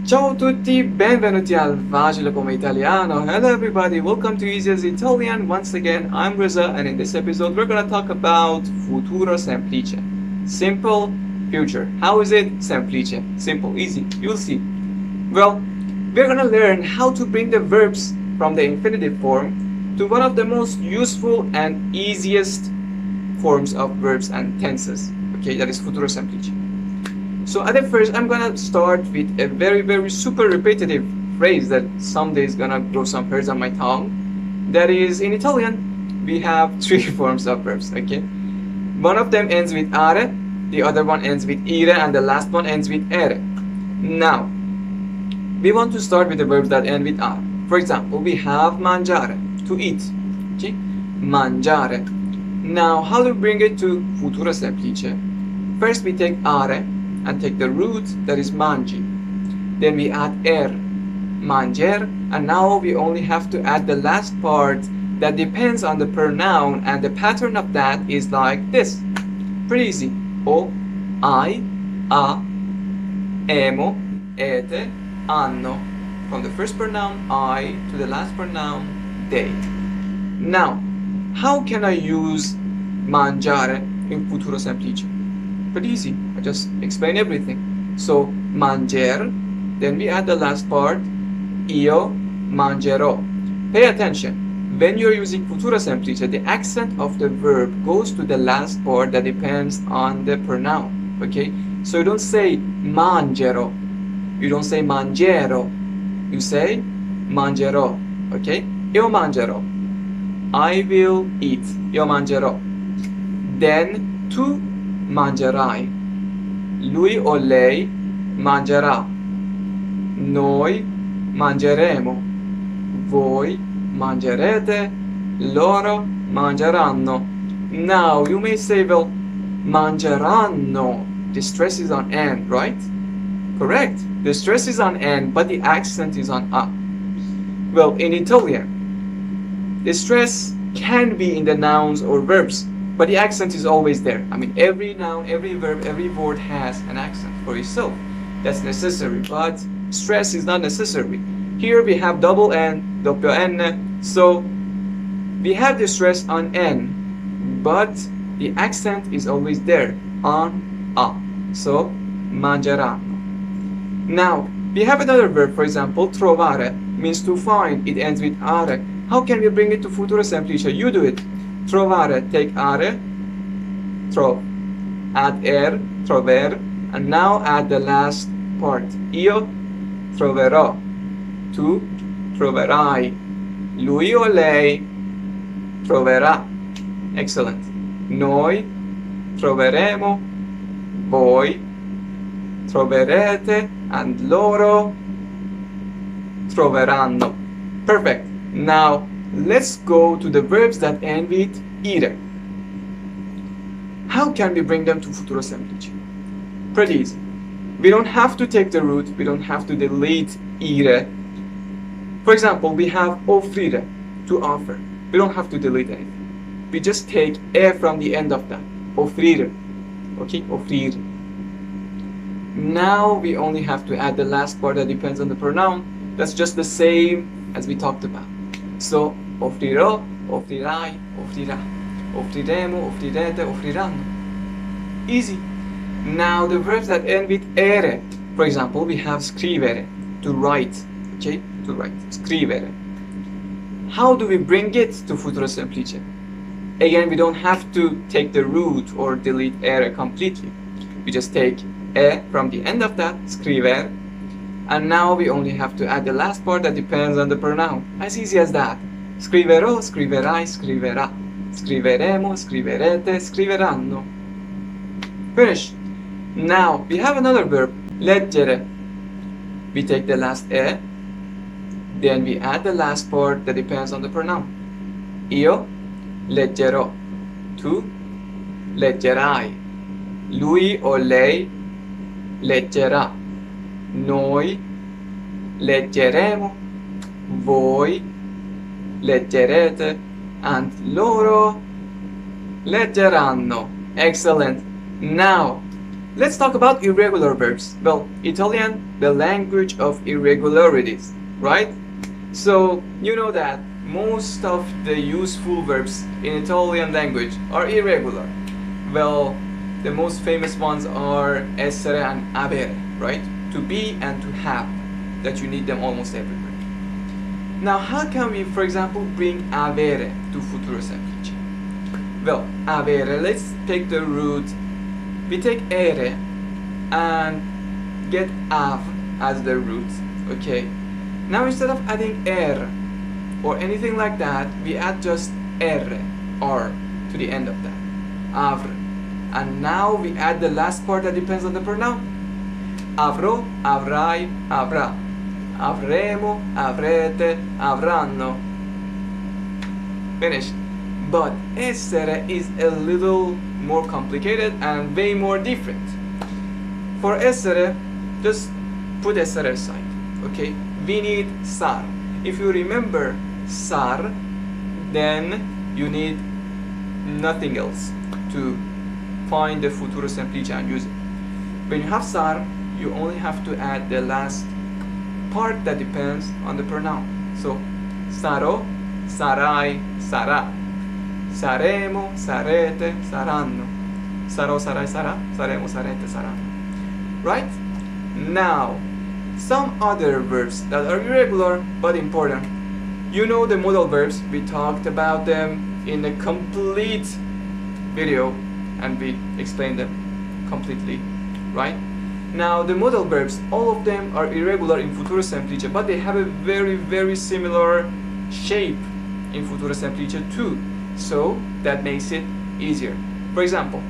Ciao a tutti, benvenuti al Facile come italiano. Hello everybody, welcome to Easy as Italian. Once again, I'm Reza, and in this episode we're gonna talk about futuro semplice. Simple future. How is it? Semplice. Simple, easy. You'll see. Well, we're gonna learn how to bring the verbs from the infinitive form to one of the most useful and easiest forms of verbs and tenses. Okay, that is futuro semplice. So at the first, I'm gonna start with a very super repetitive phrase that someday is gonna grow some hairs on my tongue. That is, in Italian, we have three forms of verbs, okay? One of them ends with are, the other one ends with ire, and the last one ends with ere. Now, we want to start with the verbs that end with are. For example, we have mangiare, to eat, okay? Mangiare. Now, how do we bring it to futuro semplice? First, we take are, and take the root, that is mangi. Then we add manger, and now we only have to add the last part that depends on the pronoun, and the pattern of that is like this. Pretty easy. O, I, a, emo, ete, anno. From the first pronoun I to the last pronoun they. Now, how can I use mangiare in futuro semplice? Pretty easy. I just explain everything. So manger, then we add the last part, io mangerò. Pay attention. When you're using futuro semplice, the accent of the verb goes to the last part that depends on the pronoun. Okay? So you don't say mangerò. You don't say mangerò. You say mangerò. Okay? Io mangerò. I will eat. Io mangerò. Then tu mangerai. Lui o lei mangerà. Noi mangeremo. Voi mangerete. Loro mangeranno. Now you may say, well, mangeranno. The stress is on N, right? Correct. The stress is on N, but the accent is on A. Well, in Italian, the stress can be in the nouns or verbs, but the accent is always there. I mean, every noun, every verb, every word has an accent for itself. That's necessary, but stress is not necessary. Here we have double N, doppio N, so we have the stress on N, but the accent is always there, on A. So, mangeranno. Now, we have another verb, for example, trovare, means to find. It ends with are. How can we bring it to futuro semplice? You do it. Trovare, take are, trov, add trover, and now add the last part. Io troverò, tu troverai, lui o lei troverà. Excellent. Noi troveremo, voi troverete, and loro troveranno. Perfect. Now, let's go to the verbs that end with ire. How can we bring them to futuro semplice? Pretty easy. We don't have to take the root, we don't have to delete ire. For example, we have offrire, to offer. We don't have to delete anything. We just take e from the end of that. Offrire. Okay, offrire. Now we only have to add the last part that depends on the pronoun. That's just the same as we talked about. So, offrirò, offrirai, offrirà. Offriremo, offrirete, offriranno. Easy. Now the verbs that end with ere. For example, we have scrivere, to write. Okay, to write. Scrivere. How do we bring it to futuro semplice? Again, we don't have to take the root or delete ere completely. We just take e from the end of that, scriver, and now we only have to add the last part that depends on the pronoun. As easy as that. Scriverò, scriverai, scriverà. Scriveremo, scriverete, scriveranno. Finish. Now, we have another verb, leggere. We take the last e, then we add the last part that depends on the pronoun. Io leggerò. Tu leggerai. Lui o lei leggerà. Noi leggeremo. Voi leggerete. And loro leggeranno. Excellent. Now, Let's talk about irregular verbs. Well, Italian, the language of irregularities, right? So, you know that most of the useful verbs in Italian language are irregular. Well, the most famous ones are essere and avere, right? To be and to have, that you need them almost everywhere. Now, how can we, for example, bring avere to futuro semplice? Well, avere, let's take the root. We take ere and get av as the root, okay? Now, instead of adding er or anything like that, we add just r to the end of that, avre. And now we add the last part that depends on the pronoun. Avrò, avrai, avrà. Avremo, avrete, avranno. Finished. But essere is a little more complicated and way more different. For essere, just put essere aside, okay? We need sar. If you remember sar, then you need nothing else to find the futuro semplice and use it. When you have sar, you only have to add the last part that depends on the pronoun. So, sarò, sarai, sarà. Saremo, sarete, saranno. Sarò, sarai, sarà. Saremo, sarete, saranno. Right? Now, some other verbs that are irregular but important. You know the modal verbs. We talked about them in a complete video and we explained them completely, right? Now, the modal verbs, all of them are irregular in futuro semplice, but they have a very similar shape in futuro semplice too. So that makes it easier. For example,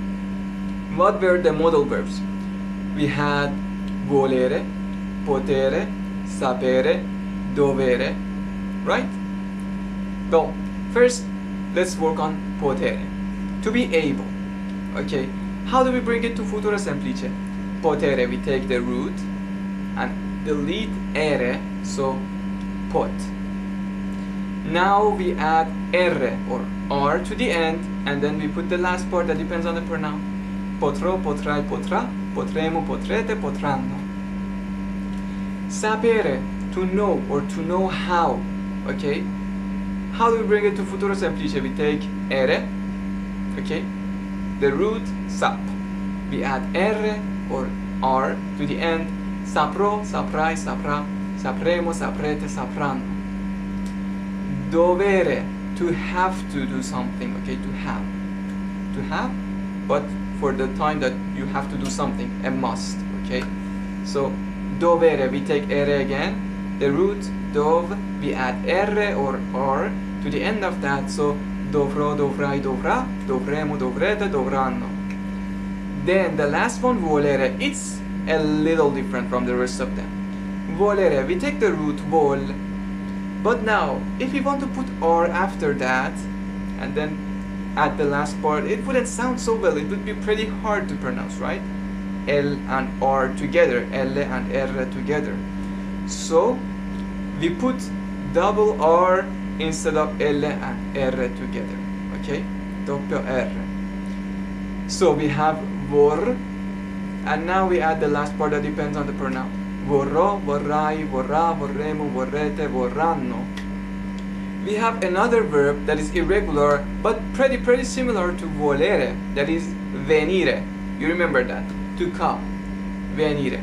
what were the modal verbs? We had volere, potere, sapere, dovere, right? Well, first let's work on potere. To be able. Okay, how do we bring it to futuro semplice? Potere, we take the root and delete ere, so pot. Now we add r or r to the end, and then we put the last part that depends on the pronoun. Potrò, potrai, potrà, potremo, potrete, potranno. Sapere, to know or to know how. Okay, how do we bring it to futuro semplice? We take ere, okay, the root sap. We add r or r to the end. Saprò, saprai, saprà, sapremo, saprete, sapranno. Dovere, to have to do something, okay, to have, but for the time that you have to do something, a must, okay. So dovere, we take ere again, the root dov, we add r or r to the end of that, so dovrò, dovrai, dovrà, dovremo, dovrete, dovranno. Then the last one, volere, it's a little different from the rest of them. Volere, we take the root vol, but now if we want to put r after that and then add the last part, it wouldn't sound so well. It would be pretty hard to pronounce, right? L and r together, L and R together. So we put double R instead of L and R together, okay? Doppio R. So we have vor, and now we add the last part that depends on the pronoun. Vorrò, vorrai, vorrà, vorremo, vorrete, vorranno. We have another verb that is irregular but pretty similar to volere, that is venire. You remember that? To come. Venire.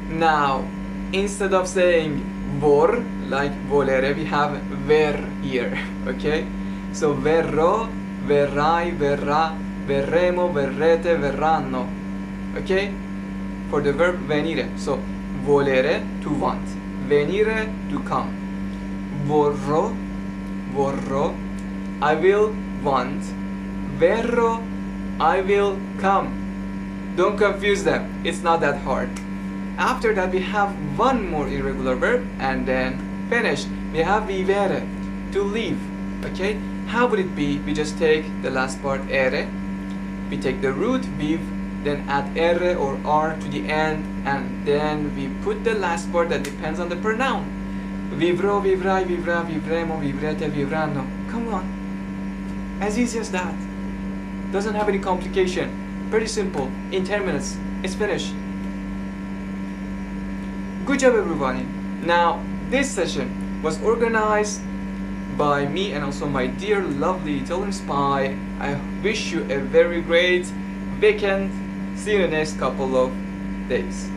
Now, instead of saying vor like volere, we have ver here, okay? So verrò, verrai, verrà, verremo, verrete, verranno, okay? For the verb venire. So volere, to want. Venire, to come. Vorrò, vorrò, I will want. Verrò, I will come. Don't confuse them, it's not that hard. After that we have one more irregular verb and then finished. We have vivere, to live, okay? How would it be? We just take the last part, ere, we take the root, viv, then add r or r to the end, and then we put the last part that depends on the pronoun. Vivrò, vivrai, vivrà, vivremo, vivrete, vivranno. Come on. As easy as that. Doesn't have any complication. Pretty simple. In 10 minutes, It's finished. Good job, everybody. Now, this session was organized by me and also my dear lovely Italian spy. I wish you a very great weekend. See you in the next couple of days.